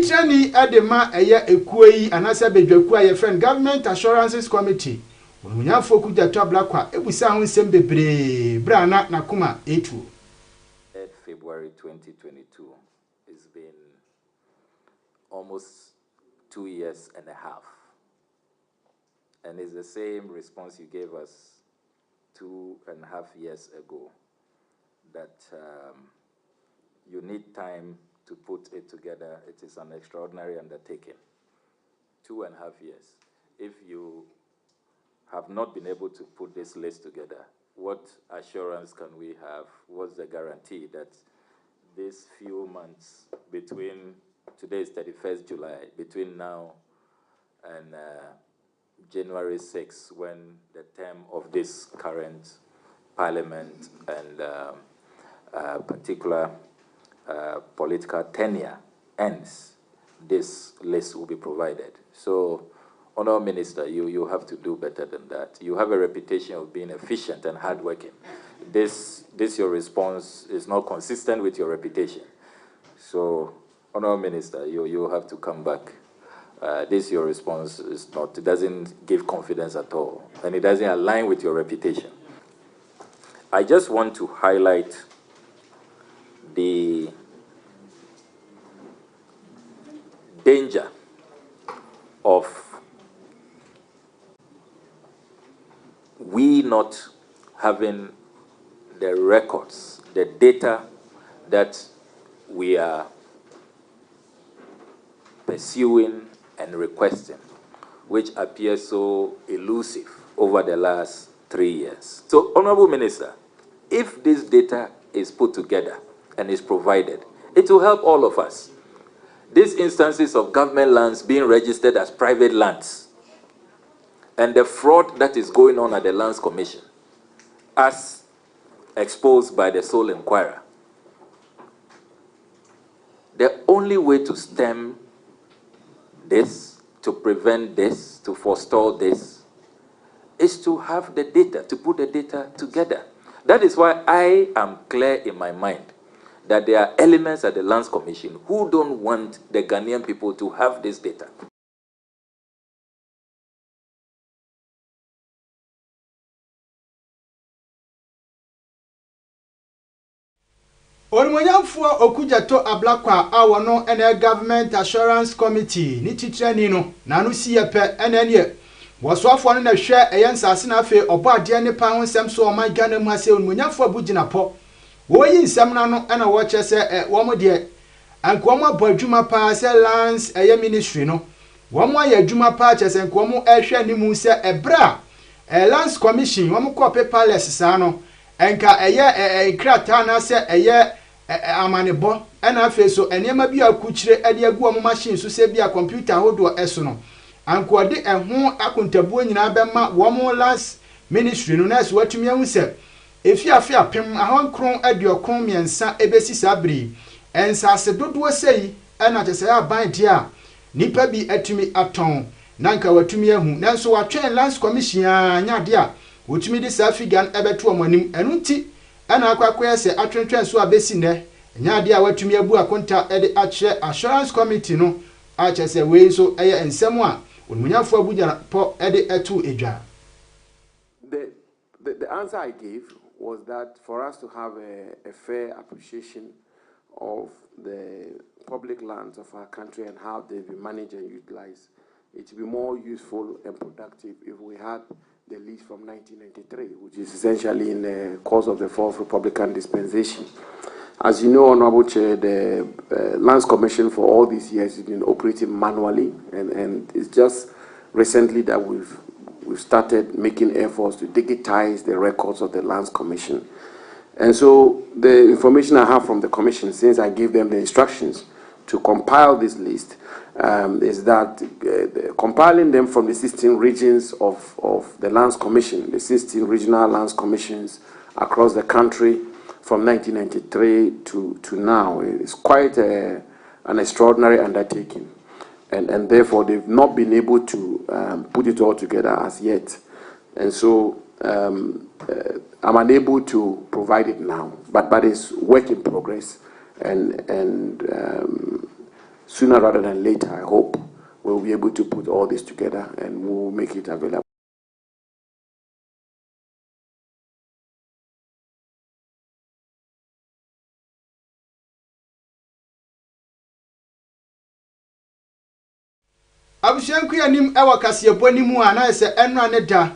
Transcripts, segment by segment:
titrani edema eye ekuyi anase bedwaku aye friend Government Assurances Committee onunyafo Okudjato Ablakwa ebusa ho nsem bebre brana nakoma etu. February 2022. It's been almost 2 years and a half. And it's the same response you gave us 2.5 years ago, that you need time to put it together. It is an extraordinary undertaking. 2.5 years. If you have not been able to put this list together, what assurance can we have? What's the guarantee that these few months between, today is 31st July, between now and January 6th, when the term of this current parliament and particular political tenure ends, this list will be provided. So, Honourable Minister, you have to do better than that. You have a reputation of being efficient and hardworking. This your response is not consistent with your reputation. So, Honourable Minister, you have to come back. This your response is not, it doesn't give confidence at all, and it doesn't align with your reputation. I just want to highlight the danger of we not having the records, the data that we are pursuing and requesting, which appears so elusive over the last 3 years. So, Honourable Minister, if this data is put together and is provided, it will help all of us. These instances of government lands being registered as private lands and the fraud that is going on at the Lands Commission, as exposed by the Sole Inquirer, the only way to stem this, to prevent this, to forestall this, is to have the data, to put the data together. That is why I am clear in my mind that there are elements at the Lands Commission who don't want the Ghanaian people to have this data. Onumonyamfo Okudjato Ablakwa awono ene Government Assurance Committee ni titrani no nanu siyepe ene ne wosoafo no na hwe eyansase na afi obo ade ne pa honsem so oman Ghana mu ase onumonyamfo abugina po woyi nsem na no ena wo chese wo mo de anko mo abo adwuma pa se lands ministry no wo mo aye adwuma pa chese anko mo ehwe animu se ebra Lands Commission wo mo ko paperless sa no enka krata na se amanebo ena afi so enema bi akuchire ade agu omo machine so se bia computer hodo eso no anko de eho akontabuo nyina bema wo mo Lands Ministry no na so watumi ahu se efi afi apem ahonkron aduokron miensa ebesi sabri ensase dodo sei ena chese ya ban dia nipa bi atumi aton nanka watumi ahu nanso watwen Lands Commission anya dia wotumi di safigan ebeto omanim enunti ena akwakoye se atwentwen so abesi ne nya dia watumi abu akonta ede ache Assurance Committee no achese we so eye ensem a onmunyafo abuja po ede etu edwa. The answer I gave was that for us to have a fair appreciation of the public lands of our country and how they've been managed and utilized, it would be more useful and productive if we had the list from 1993, which is essentially in the course of the Fourth Republican Dispensation. As you know, Honorable Chair, the Lands Commission for all these years has been operating manually, and it's just recently that we've started making efforts to digitize the records of the Lands Commission. And so the information I have from the Commission, since I gave them the instructions to compile this list, is that compiling them from the 16 regions of the Lands Commission, the 16 regional Lands Commissions across the country from 1993 to now, is quite an extraordinary undertaking. And therefore, they've not been able to put it all together as yet. And so I'm unable to provide it now, but it's work in progress. And sooner rather than later, I hope, we'll be able to put all this together and we'll make it available. Abushanku yanim ewa kasiyebo nimu a na ese enra ne da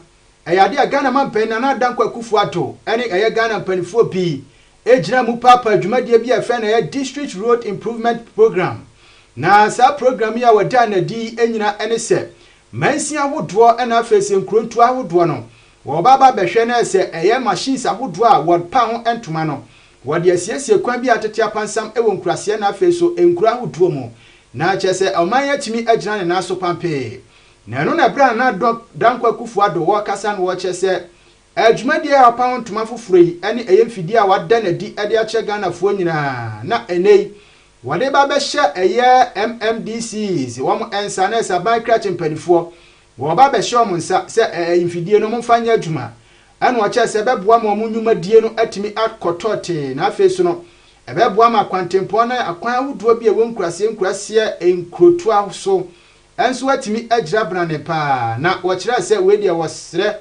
eyade a Ghana mampan na Dankwa Akufo-Addo ene eye Ghana mpanifo bi ejina mu papa adwumadie bi efe na ye District Road Improvement Program na sa program ya wada na di enyina ene se mansia ahodo ena afese nkrontu ahodo no wo baba behwe na ese eye machines ahodo a wodpa ho entoma no wode asiesie kwan bi atete apansam ewo nkurase na afeso enkura ahodo mu na chese omanya timi agina ne naso pampe na no na bra na Dankwa Akufo-Addo wo kasa no wo chese adwumadie a pa ntoma foforo yi ene eye mfidi a wada na di ede a che Ghana fo nyina na enei wade ba be hye eye MMDCs wo mo ensa na esa ban kra chimpanifo wo ba be hye o nsa se mfidie no mo fanya adwuma ene wo chese beboa mo nyuma die no atimi akotote na afesu no ebeboa ma kwantempo na akwan ahodo bi ewo nkurase enkrotu aso enso atimi agira brane pa na wo kire se we de wo sre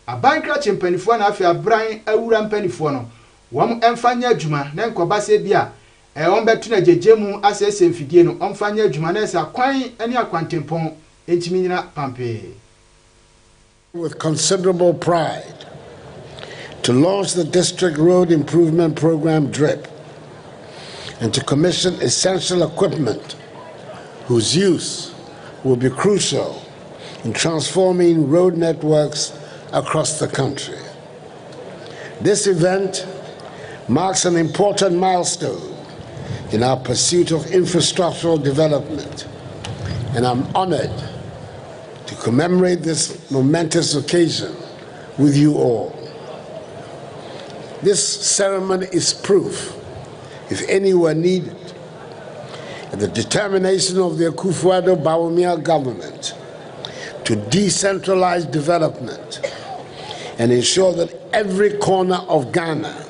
abankra chimpanifo na afi abran awura mpanifo no wo mo emfanya adwuma na nkoba se bia on betu na jejemu asese mfidie no omfanya adwuma na esa kwan ene akwantempo entimi nyina pampe. With considerable pride to launch the District Road Improvement Program DRIP and to commission essential equipment whose use will be crucial in transforming road networks across the country. This event marks an important milestone in our pursuit of infrastructural development, and I'm honored to commemorate this momentous occasion with you all. This ceremony is proof, if any were needed, and the determination of the Akufo-Addo government to decentralize development and ensure that every corner of Ghana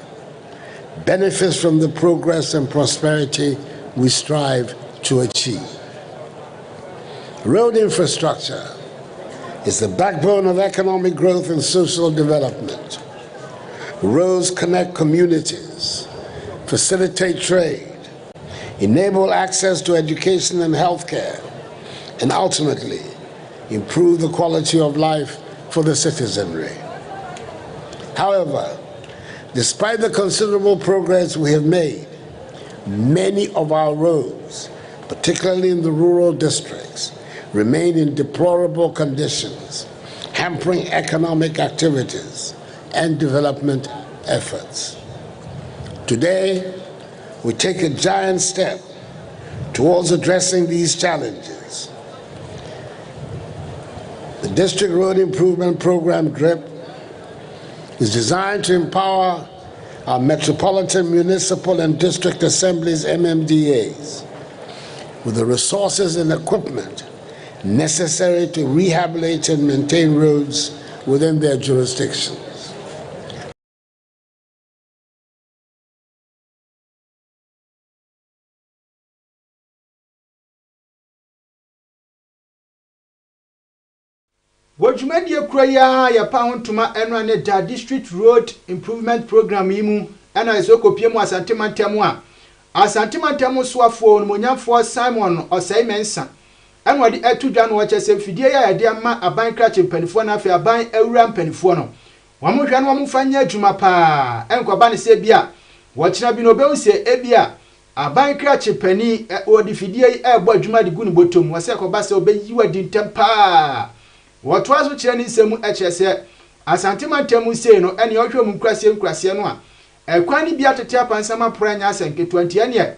benefits from the progress and prosperity we strive to achieve. Road infrastructure is the backbone of economic growth and social development. Roads connect communities, facilitate trade, enable access to education and healthcare, and ultimately improve the quality of life for the citizenry. However, despite the considerable progress we have made, many of our roads, particularly in the rural districts, remain in deplorable conditions, hampering economic activities and development efforts. Today, we take a giant step towards addressing these challenges. The District Road Improvement Program DRIP is designed to empower our metropolitan, municipal, and district assemblies, MMDAs, with the resources and equipment necessary to rehabilitate and maintain roads within their jurisdictions. Wajumadi Kroya ya Pauntuma Enra ne da District Road Improvement Program yimu ena ezokopie Asantema swafo monyamfo Simon Osaimensa enwadi etudwa no wachese fidie ya de ama abankra chimpanifo na afi aban awura mpanifo no wamohwa no wamfanya adwuma pa enkoba ne se bia wachina bi no beuse ebia abankra chimpani odi fidie ebo adwuma de gunu botom wase koba se obeyiwa di ntempa wotwazo kire ni nsemu echese Asantema sei no ene ohwe mu nkurase no a ekwani bia tete apansama pranya asenketo ane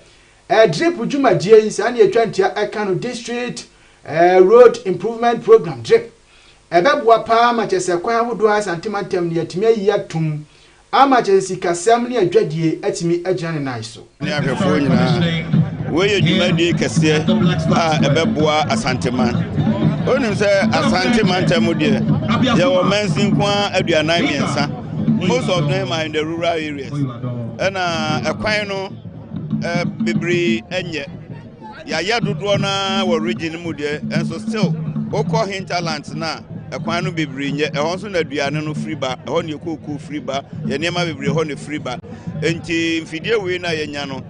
drip dwumadie nsa ne etwantia ekano District Road Improvement Program DRIP ebeboa pa ma chese kwan ahodo Asantema ne yatimi ayiatum ama chese sikasem ne adwadie atimi agina ne naiso ne ahwefo nyina we dwumadie kese a ebeboa Asantema onim se Asantema de ye wo mansin kwa aduanan miensa. Most of them are in the rural areas. And a quino bibri enye yɛayɛ dodoɔ na wɔ region mu deɛ ɛnso still wokɔ hinterland na ɛkwan no bebree nyɛ ɛhɔ nso na aduane no free ba ɛhɔ ne yɛkɔɔkɔɔ free ba yɛ nneɛma bebree hɔ ne free ba enti mfidie wei na yɛnya no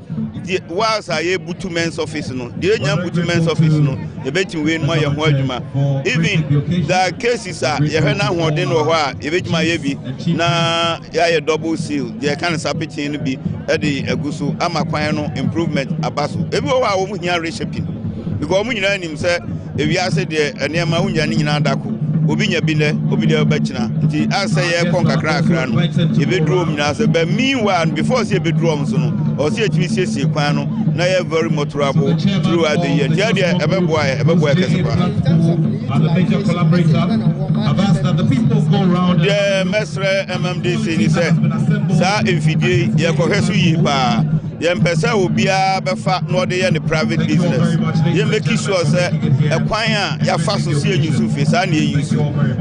whilst a yɛbutu men's office no deɛ yɛnya butu men's office no yɛbɛtumi wei no ma yɛ ho adwuma even the cases a yɛhwɛ no ahoɔden wɔ hɔ a yɛbɛtumi ayɛ bi na yɛayɛ double seal deɛ ɛka ne sapekyen no bi ɛde agu so ama kwan no improvement aba so ebi wɔ hɔ a wɔn hia reshaping because wɔn nyinaa nim sɛ ewiase deɛ nneɛma wonya ne nyinaa dako obi nya bi nɛ obi deɛ ɔbɛkyina nti asɛ yɛ kɔn kakra no yɛbɛduro mu nyinaa sɛ but meanwhile before sɛ yɛbɛduro mu so no ɔsɛ yɛtumi siesie kwan no na yɛ very motorable throughout the year nti adeɛ ɛbɛboa yɛ kɛse paa deɛ mɛsrɛ MMDC ni sɛ saa mfidie yɛkɔhwɛ so yie paa yɛmpɛ sɛ obiara bɛfa na ɔde yɛ ne private business yɛmmɛki sure sɛ ɛkwan a yɛafa so si ɛnyusu fie saa ne ɛyi so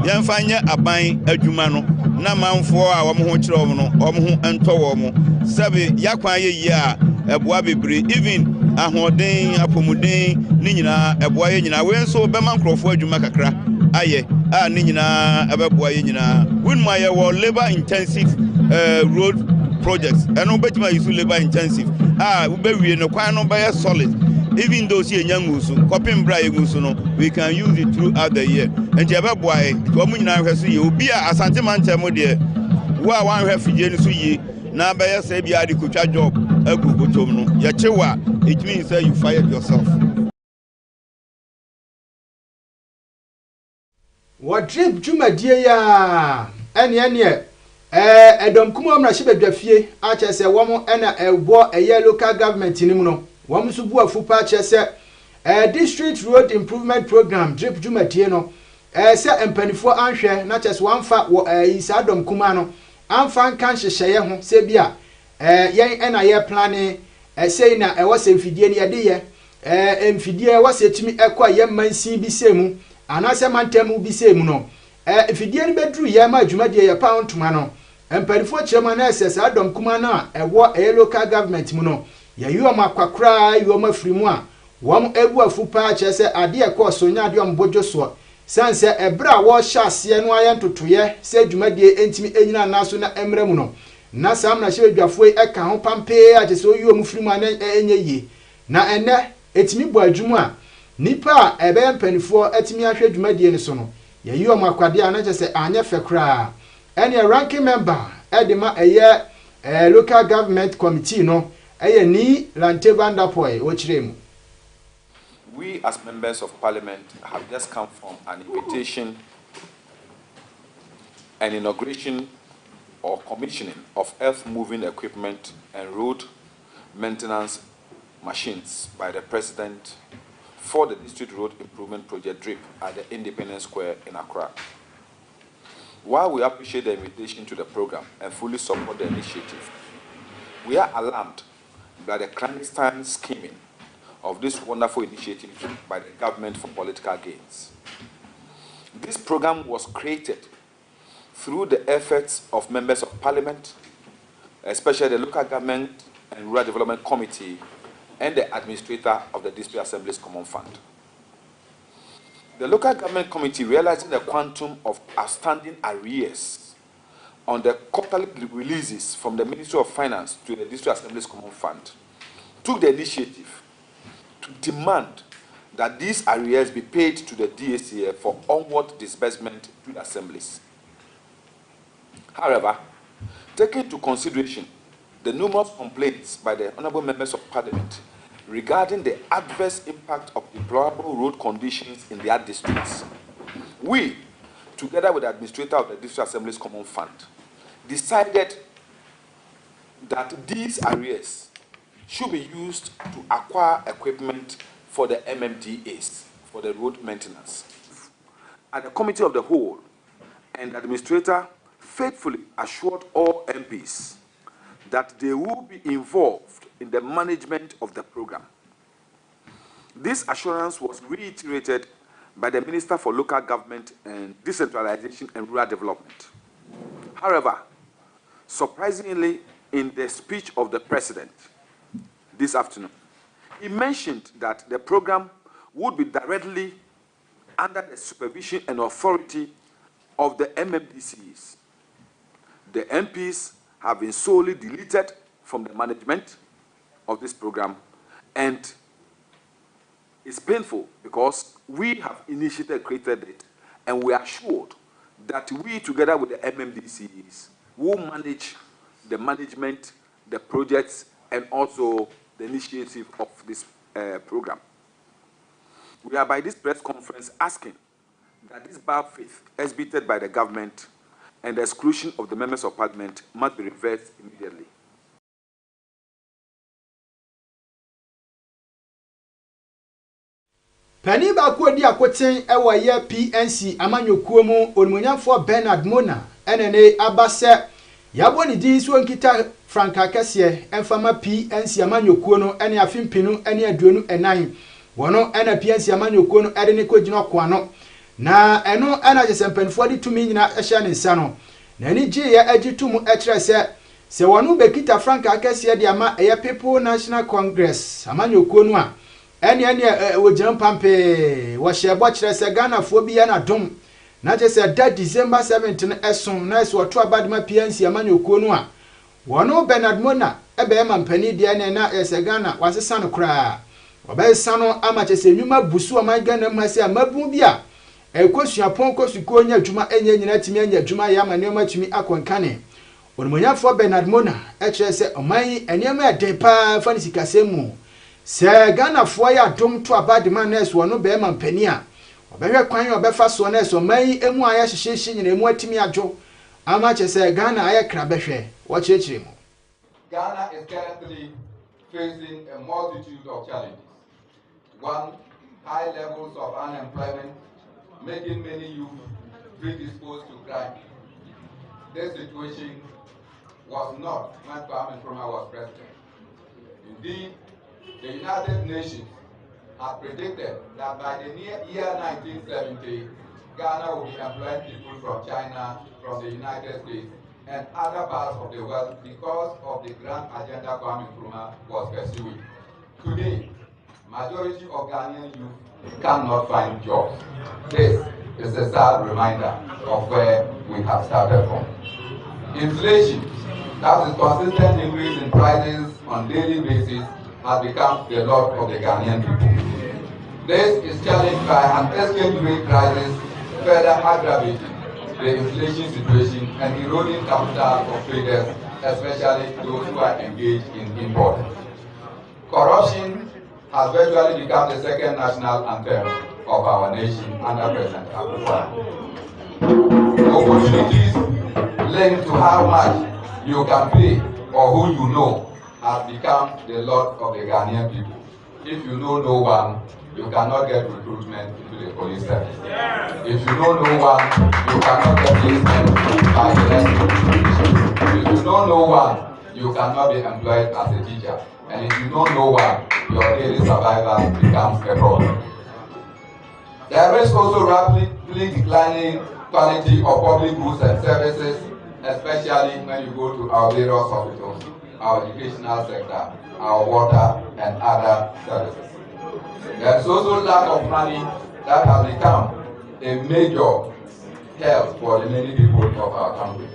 yɛmfa nyɛ aban adwuma no na manfoɔ a wɔn ho kyerɛ wɔn no wɔn ho ntɔ wɔn mo sɛbe yɛakwan yɛ yie a ɛboa bebree even ahoɔden apɔmuden ne nyinaa ɛboa yɛ nyinaa wei nso bɛma nkurɔfoɔ adwuma kakra ayɛ a ne nyinaa ɛbɛboa yɛ nyinaa wɔn mu ayɛ wɔ labor intensive road projects and obetuma use labor intensive we no kwan no be solid even though see enyangusu coping bra egusu no we can use it throughout the year and je beboa e to mu nyina hwe so ye obi a asante mantem de wo a wan hwe fidie no so ye na be ye say bia de kotwa job agugotom no ye chewa it means say you fired yourself. What trip dwumadie ya ene Edom kuma mra shibedwafie a chese womo ena ebo eye local government ni mu no womo so bu afupa chese district road improvement program drip dwumadie no se empanifo anhwe na chese wamfa wo isa Edom kuma no amfa nkan hyehye ho se bia yen ena ye plane sei na ewo se mfidie ni yede ye mfidie ewo se timi ekwa ye mansin bi semu anase mantemu bi semu no mfidie ni bedru ye ma dwumadie ye pound tuma no empanifo chema na SS Edom kuma na ewo local government mu no ye yom akwakra yom afirimu a wom ebu afupa chese ade ekoso nya ade ombojo so sanse ebra wo hyase no aye ntotoye se dwumadie entimi enyina naso na emramu no na sam na hyebedwafo eka ho pampe a chese oyom firimu na enye yi na ene etimi bo adwumu a nipa a ebe empanifo etimi ahwe dwumadie ni so no ye yom akwade a na chese anya fekra any ranking member edema local government committee no ni Lantevandapoy ochiremu. We as members of parliament have just come from an invitation and inauguration or commissioning of earth moving equipment and road maintenance machines by the president for the district road improvement project DRIP at the Independence Square in Accra. While we appreciate the invitation to the program and fully support the initiative, we are alarmed by the clandestine scheming of this wonderful initiative by the government for political gains. This program was created through the efforts of members of parliament, especially the Local Government and Rural Development Committee and the administrator of the District Assembly's Common Fund. The Local Government Committee, realizing the quantum of outstanding arrears on the quarterly releases from the Ministry of Finance to the District Assembly's Common Fund, took the initiative to demand that these arrears be paid to the DACF for onward disbursement to the assemblies. However, taking into consideration the numerous complaints by the honorable members of parliament regarding the adverse impact of deplorable road conditions in their districts, we, together with the administrator of the District Assembly's Common Fund, decided that these arrears should be used to acquire equipment for the MMDAs, for the road maintenance. At the committee of the whole, and the administrator faithfully assured all MPs that they will be involved in the management of the program. This assurance was reiterated by the Minister for Local Government and Decentralization and Rural Development. However, surprisingly, in the speech of the President this afternoon, He mentioned that the program would be directly under the supervision and authority of the MMDCs. The MPs have been solely deleted from the management of this program, and it's painful because we have created it, and we are assured that we, together with the MMDCs, will manage the management, the projects, and also the initiative of this program. We are by this press conference asking that this bad faith exhibited by the government and the exclusion of the members of parliament must be reversed immediately. Penny baako di akoten ewa ye PNC amanyokuo mu onmonyamfo Bernard Mona enene abase yabo ni di so nkita Franka kese emfama PNC amanyokuo no ene afimpinu ene aduonu enan wono ena PNC amanyokuo no ede ne kogina kwa no na eno ena jesempenfo di tumi nyina ehye ne nsa no na ni gye ya agitumu ekire se wono bekita Franka kese de ama eye People National Congress amanyokuo no a ene wojam pampe wo hyebo kire se Ghana fo bi ya na dom na je se da December 17 eson na so to abadema PNC amanyokuo no a wono Bernard Mona ebe mampani de ene na ese Ghana wasesa no kra obesa no amache se nyuma busu aman Ghana mase amabu bi a ekosuapon kosuko nya adwuma enye nyina timi anya adwuma ya manema tumi akonkane onmonyafo Bernard Mona ekire se oman enema edepa fani sikasemu se Ghana fo ya dom to abadema na eso no be mampani a obehwe kwan obefa so na eso man emu aya hyehye nyina emu atimi adwo amache se Ghana aya kra behwe wo chirechire mu. Ghana is currently facing a multitude of challenges. One, high levels of unemployment, making many youth predisposed to crime. This situation was not when Kwame Nkrumah was president. Indeed, the United Nations had predicted that by the year 1970, Ghana will be employing people from China, from the United States, and other parts of the world because of the grand agenda Kwame Nkrumah was pursuing. Today, majority of Ghanaian youth cannot find jobs. This is a sad reminder of where we have started from. Inflation, that is consistent increase in prices on daily basis, has become the lot of the Ghanaian people. This is challenged by an exchange rate crisis, further aggravating the inflation situation and eroding capital of traders, especially those who are engaged in importing. Corruption has virtually become the second national anthem of our nation under President Akufo. Opportunities linked to how much you can pay or who you know has become the lot of the Ghanaian people. If you know no one, you cannot get recruitment into the police service. If you know no one, you cannot get placement by the next. If you know no one, you cannot be employed as a teacher. And if you know no one, your daily survival becomes a problem. There is also rapidly declining quality of public goods and services, especially when you go to our various hospitals, our educational sector, our water, and other services. There is also lack of money that has become a major help for the many people of our country.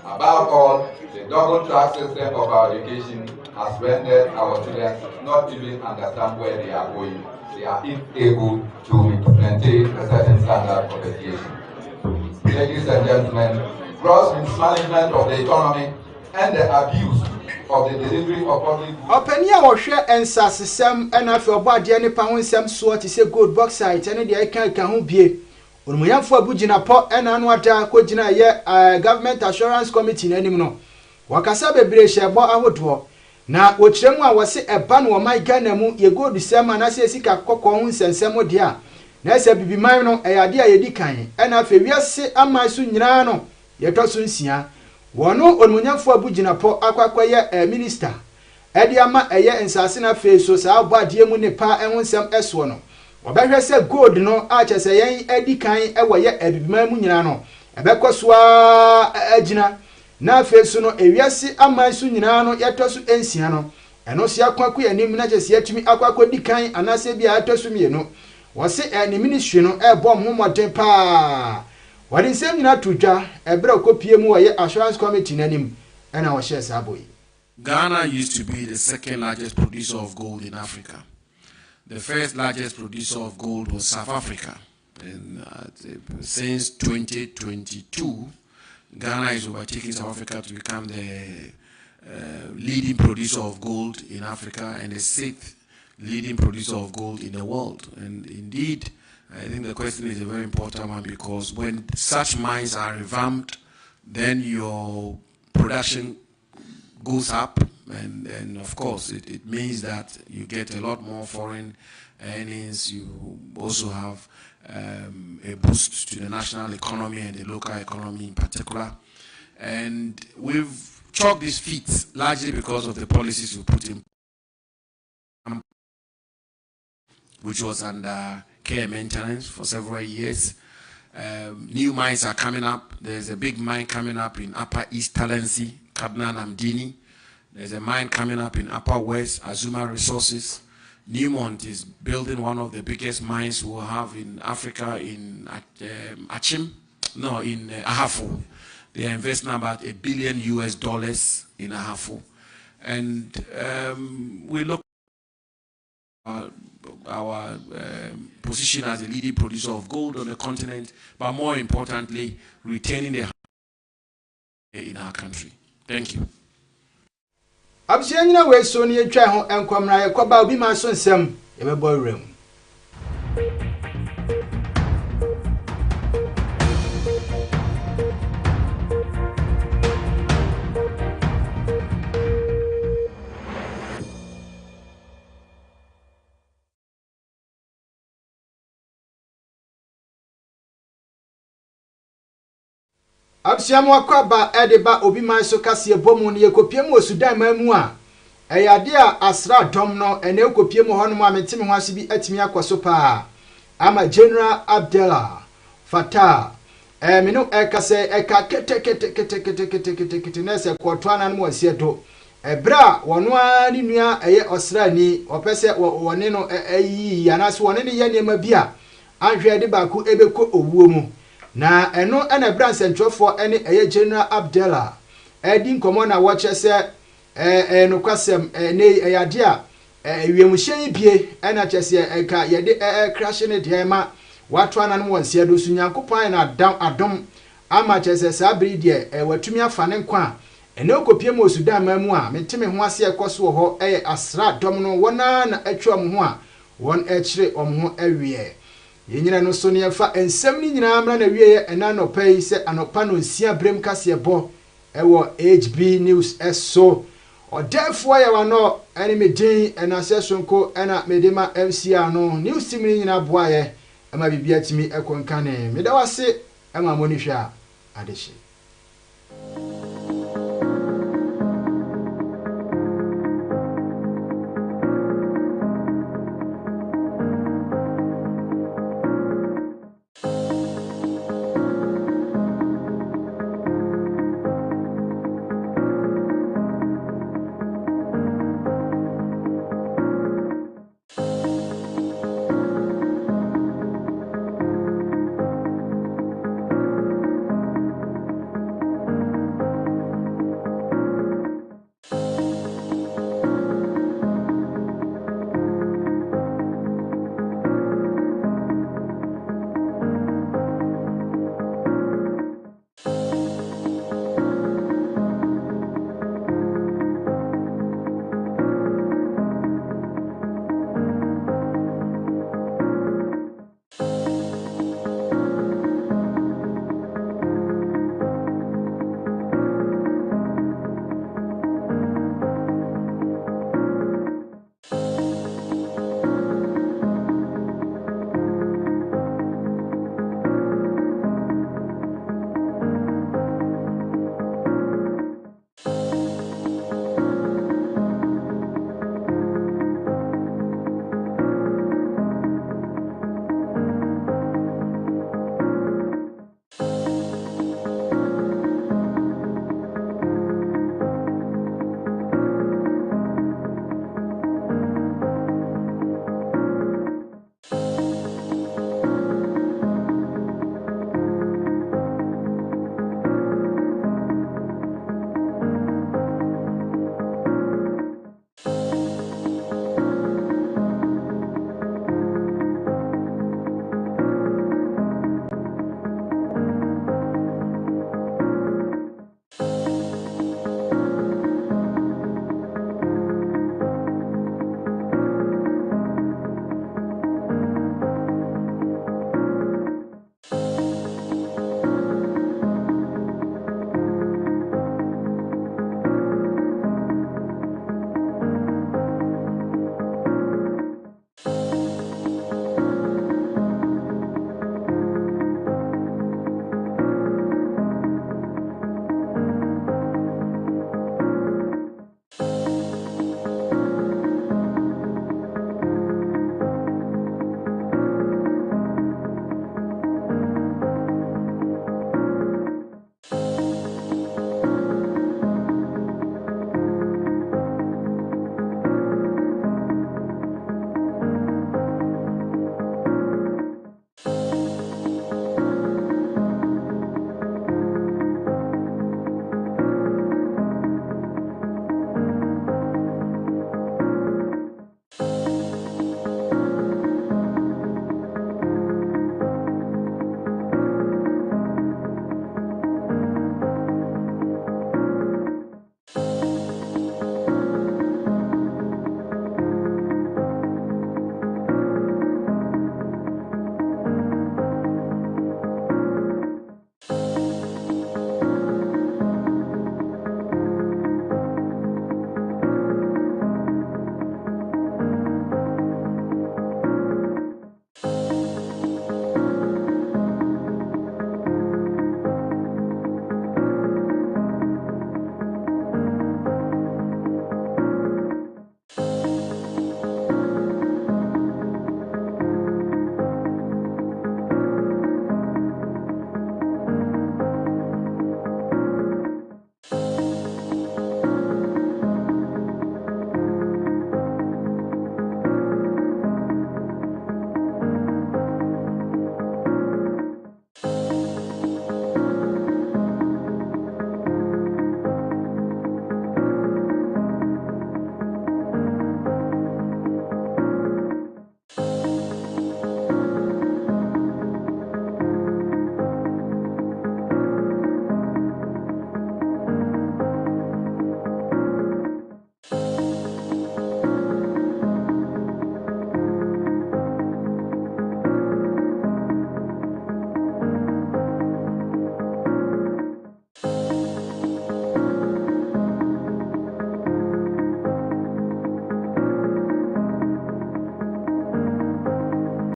Above all, the double track system of our education has rendered our students not even understand where they are going. They are unable to maintain a certain standard of education. Ladies and gentlemen, gross mismanagement of the economy and the abuse of the delivery of public goods. Openia wo hwe ensasesem ena fe obade ne pa wonsem so ti se gold bauxite ene de eka ho bie onmuyamfo abugina po ena anu ada ko gina ye government assurance committee nanim no wakasa bebre hyebo ahodo na wo kiremu a wose eba no man Ghana mu ye gold sem na se sika kokko ho nsensem de a na se bibiman no eyade a yedi kan ena fe wiase amasu nyina no ye to so nsia wono onmunyamfo abugina po akwakwaye minister edi ama eye ensase na fe so sa abade mu ne pa ehonsem eso no obehwe se gold no a chese yen edi kan ewoye abibiman mu nyina no ebekosoa agina na fe so no ewiase amansu nyina no yeto so ensia no eno se akwaku anim na chese atumi akwakọ dikan anase bia atosumie no wo se ni ministry no bom homoden pa wadi nsem nyina tudwa ebra kopie mu wo assurance committee nanim ena wo share saboyi. Ghana used to be the second largest producer of gold in Africa. The first largest producer of gold was South Africa. And since 2022, Ghana is overtaking South Africa to become the leading producer of gold in Africa and the 6th leading producer of gold in the world. And indeed, I think the question is a very important one, because when such mines are revamped, then your production goes up, and of course it means that you get a lot more foreign earnings. You also have a boost to the national economy and the local economy in particular. And we've chalked these feats largely because of the policies we put in, which was under care maintenance for several years. New mines are coming up. There's a big mine coming up in Upper East Talensi, Kaduna Namdini. There's a mine coming up in Upper West, Azuma Resources. Newmont is building one of the biggest mines we'll have in Africa in Ahafo. They are investing about $1 billion in Ahafo. And we look at our position as a leading producer of gold on the continent, but more importantly, retaining the in our country. Thank you. Absianyina we so ne atwa ho enkwamra ye koba obi ma so nsem ye bebo awrem. Absiamu akwaba edeba obi man so kase bomu ne yekopiem wo Sudan mamu a eyade a asra dom no ene ekopiem ho no ma metime ho ase bi atimi akoso pa ama General Abdallah Fattah meno ekase eka kete nese kwotwana no wase do ebra wono ani nua eye osrani opese wone no ayi yanase wone ne ye nema bia anhwe de ba ku ebeko owuo mu na eno ena branch entrofo ene eye General Abdallah edi nkomo na wo chese no kwasem ne eyade a ewiemhyen bie ena chese eka yede crash ne de ma watu ana no wonse do su Nyankopon na adom ama chese sabri de watumi afane nkwa ene okopie mo Sudan mamu a metime ho ase ekoso ho eye asra dom no wona na atwa mo ho a won ekire omho awie yenyina no so ne fa ensem ni nyina amra na wie ena no pai se anopa no nsia brem kase bo ewo HB News eso odefo ya wano ene medin ena sesonko ena medema MCA no news team ni nyina boaye ama bibia timi ekonkane medawase ama monihwa adeshi.